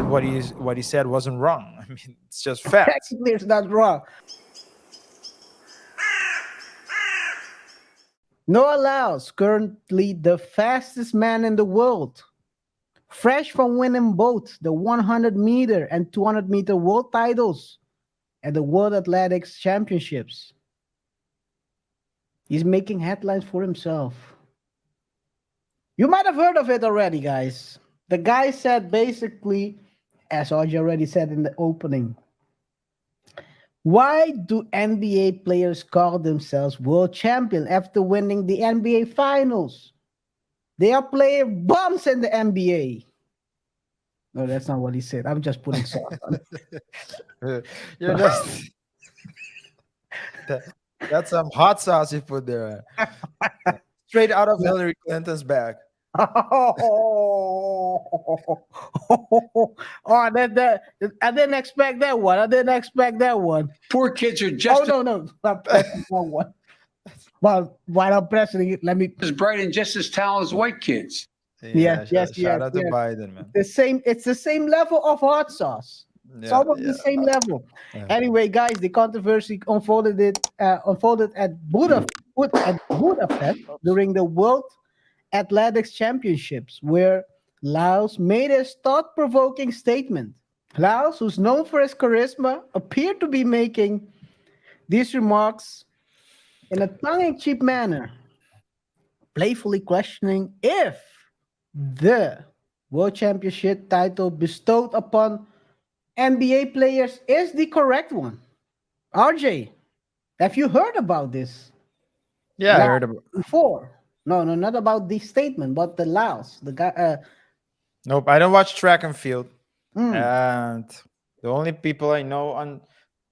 what he said wasn't wrong. I mean, it's just facts. Technically, it's not wrong. Noah Lyles, currently the fastest man in the world, fresh from winning both the 100-meter and 200-meter world titles at the World Athletics Championships. He's making headlines for himself. You might have heard of it already, guys. The guy said basically, as Audrey already said in the opening, why do NBA players call themselves world champion after winning the NBA finals? They are playing bums in the NBA. No, that's not what he said. I'm just putting sauce on it. You're just that's some hot sauce you put there. Straight out of Hillary Clinton's bag. Oh, I didn't expect that one. I didn't expect that one. Poor kids are just No. I'm pressing the wrong one. Well, while I'm pressing it, let me. as bright and just as talented as white kids. Yes. Shout out to Biden, man. It's the same level of hot sauce. It's almost the same level. Yeah. Anyway, guys, the controversy unfolded at Budapest during the World Athletics Championships, where Lyles made a thought-provoking statement. Lyles, who's known for his charisma, appeared to be making these remarks in a tongue-in-cheek manner, playfully questioning if the World Championship title bestowed upon NBA players is the correct one. RJ, have you heard about this? Yeah, I heard about. Before. No, not about the statement, but the Lyles, the guy. Nope, I don't watch track and field, Mm. and the only people I know on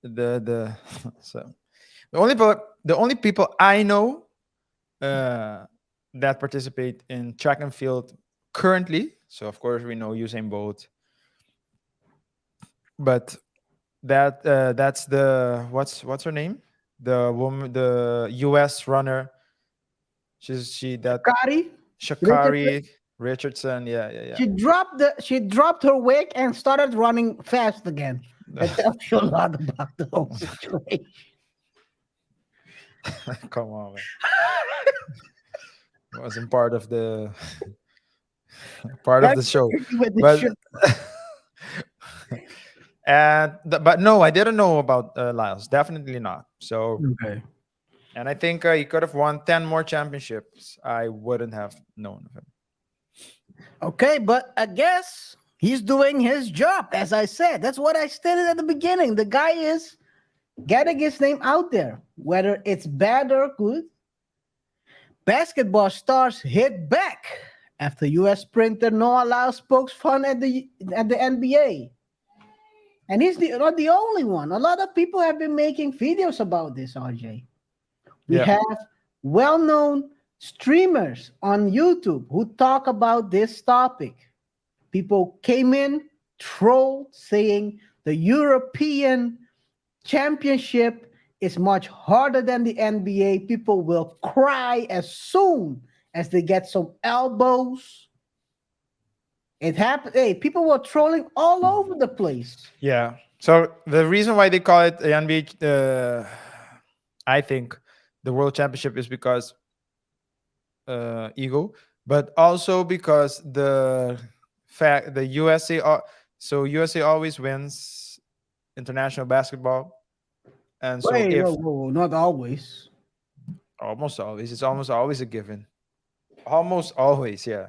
the so the only people I know that participate in track and field currently. So of course we know Usain Bolt, but that's the what's her name? The woman, the U.S. runner. She that Kari, Shakari Richardson. Yeah. she dropped her wig and started running fast again. That tells you a lot about the whole situation. Come on, man. Wasn't part of the show, With the but shirt. but no, I didn't know about Lyles. Definitely not. So, Okay. and I think he could have won 10 more championships. I wouldn't have known of him. Okay, but I guess he's doing his job. As I said, that's what I stated at the beginning. The guy is getting his name out there, whether it's bad or good. Basketball stars hit back after U.S. sprinter Noah Lyles pokes fun at the NBA. And he's not the only one. A lot of people have been making videos about this, RJ. We Yeah. have well-known streamers on YouTube who talk about this topic. People came in, trolled, saying the European Championship is much harder than the NBA. People will cry as soon as they get some elbows. It happened. Hey, people were trolling all over the place. Yeah. So the reason why they call it the NBA, I think, the World Championship is because ego, but also because the fact the USA. So USA always wins international basketball, and so Wait, if whoa, not always. almost always, it's almost always a given. Almost always, yeah.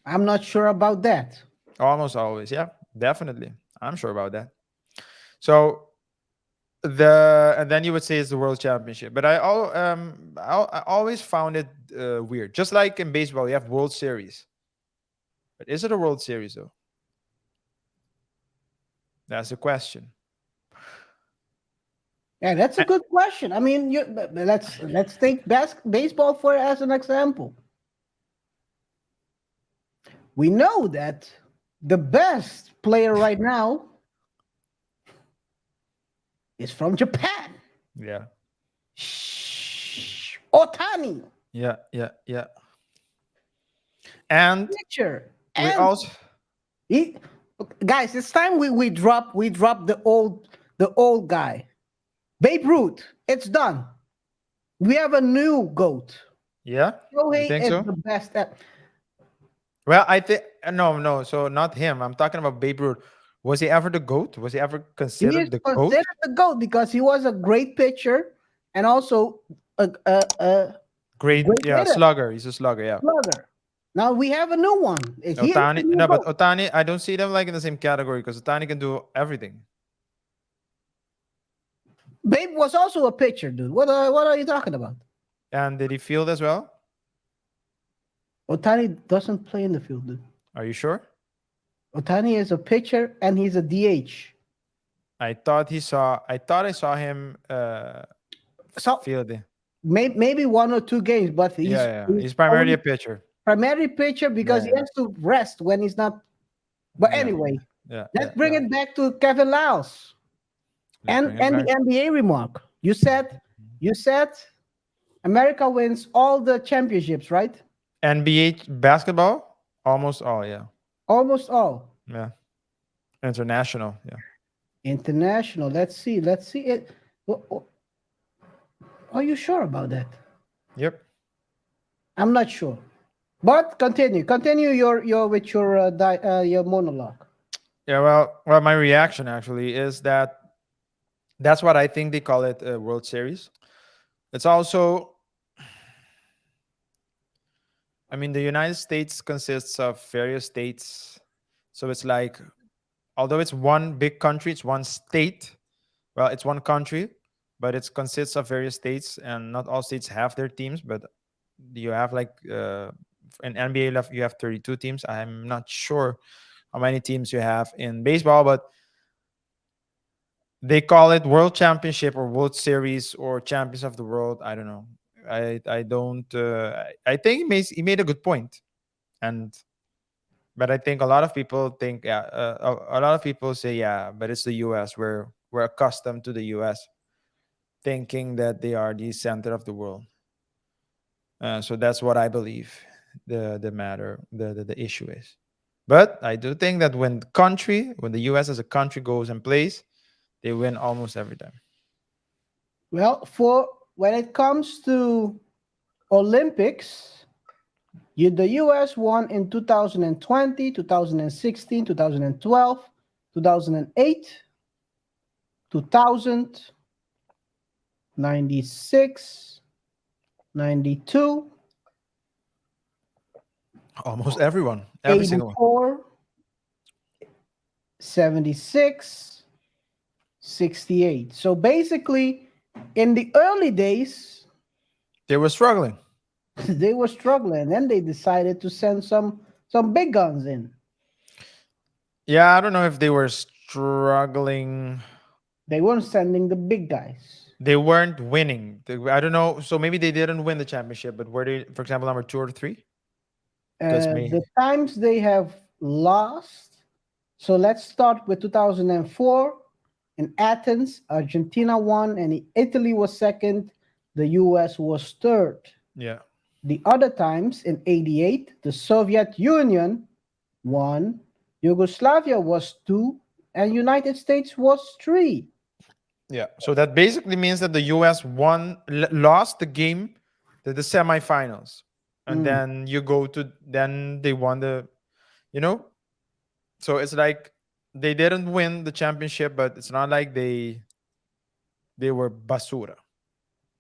I'm not sure about that. Almost always, yeah. Definitely, I'm sure about that. So and then you would say it's the World Championship, but I always found it weird. Just like in baseball, you have World Series, but is it a World Series though? That's the question. Yeah, that's a good question. I mean, let's take baseball for as an example. We know that the best player right now is from Japan. Yeah, Otani. And Pitcher. we And also he, guys, it's time we drop the old guy. Babe Ruth. It's done. We have a new goat. Yeah, you Shohei think is so? the best at. Well, I think no. So not him. I'm talking about Babe Ruth. Was he ever the goat? Was he ever He is considered the goat? considered the GOAT because he was a great pitcher and also a Great, great yeah, hitter, slugger. He's a slugger. Yeah. slugger. Now we have a new one. He is the Otani, new no, but GOAT. Otani, I don't see them like in the same category because Otani can do everything. Babe was also a pitcher, dude. What are you talking about? And did he field as well? Otani doesn't play in the field, dude. Are you sure? Otani is a pitcher and he's a DH. I thought I saw him So fielding. maybe one or two games, but Yeah. He's primarily a pitcher. primary pitcher because he Yeah. has to rest when he's not. But Yeah. anyway, Yeah. let's bring it back to Kevin Lyles Let's and bring it the back. NBA remark. You said America wins all the championships, right? NBA basketball, almost all. Yeah. Almost all. Yeah. International. Yeah. International. Let's see. It. Are you sure about that? Yep. I'm not sure. But continue your with your monologue. Yeah. Well, my reaction actually is that's what I think they call it a World Series. It's also, I mean, the United States consists of various states. So it's like, although it's one big country, it's one state. Well, it's one country, but it consists of various states, and not all states have their teams. But you have like in NBA, you have 32 teams. I'm not sure how many teams you have in baseball, but they call it World Championship or World Series or Champions of the World. I don't know. I don't. I think he made a good point, and but I think a lot of people think, yeah, a lot of people say, yeah, but it's the U.S. We're accustomed to the U.S. thinking that they are the center of the world. So that's what I believe the matter, the issue is. But I do think that when the U.S. as a country goes and plays, they win almost every time. Well, for when it comes to Olympics, the US won in 2020, 2016, 2012, 2008, 2000, 96, 92, Almost everyone, every single one. 84, 76, 68. So basically, in the early days, They were struggling. they were struggling, and then they decided to send some big guns in. Yeah, I don't know if they were struggling. They weren't sending the big guys. They weren't winning. I don't know. So maybe they didn't win the championship, but were they, for example, number 2 or 3? Because The times they have lost. So let's start with 2004 in Athens. Argentina won, and Italy was second. The US was third. yeah, The other times in 88, the Soviet Union won, Yugoslavia was 2, and United States was 3. yeah. So that basically means that the U.S. lost the game, the semifinals, and then then they won you know. So it's like they didn't win the championship, but it's not like they were basura.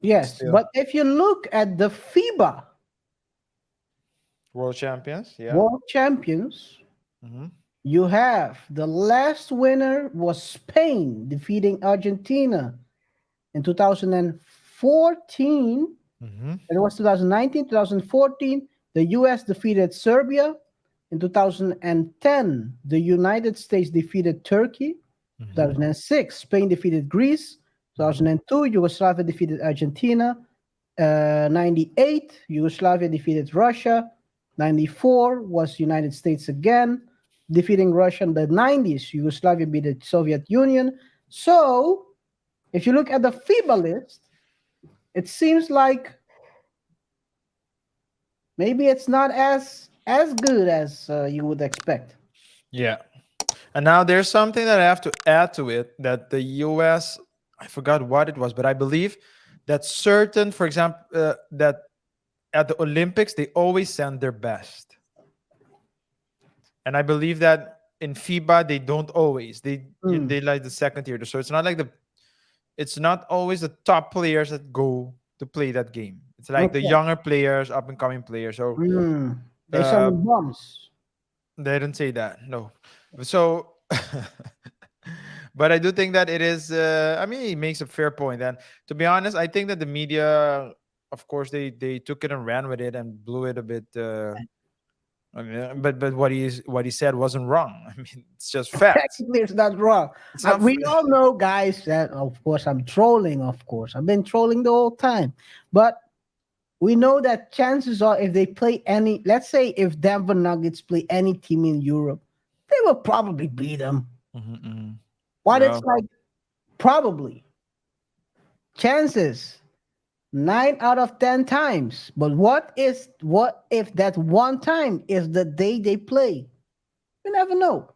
Yes, Still but if you look at the FIBA world champions. Yeah. World Champions, Hmm. you have the last winner was Spain defeating Argentina in 2014. Hmm. It was 2019, 2014. The US defeated Serbia. In 2010, the United States defeated Turkey. 2006, Spain defeated Greece. 2002, Yugoslavia defeated Argentina. 98, Yugoslavia defeated Russia. 94 was United States again, defeating Russia. In the 90s, Yugoslavia beat the Soviet Union. So, if you look at the FIBA list, it seems like maybe it's not as good as you would expect. Yeah. And now there's something that I have to add to it, that the US, I forgot what it was, but I believe that certain, for example, that at the Olympics, they always send their best. And I believe that in FIBA, they don't always. They like the second tier. So it's not like it's not always the top players that go to play that game. It's like the Okay. younger players, up and coming players. So There's uh, some bumps. they didn't say that. No. So, but I do think that it is. I mean, he makes a fair point. And to be honest, I think that the media, of course, they took it and ran with it and blew it a bit. I mean, but what he said wasn't wrong. I mean, it's just facts. Technically, it's not wrong. It's not. We all know, guys, that of course I'm trolling. Of course, I've been trolling the whole time. But we know that chances are, if they play any, let's say, if Denver Nuggets play any team in Europe, they will probably beat them. Mhm. What Yeah. it's like, probably chances 9 out of 10 times. But what if that one time is the day they play? You never know.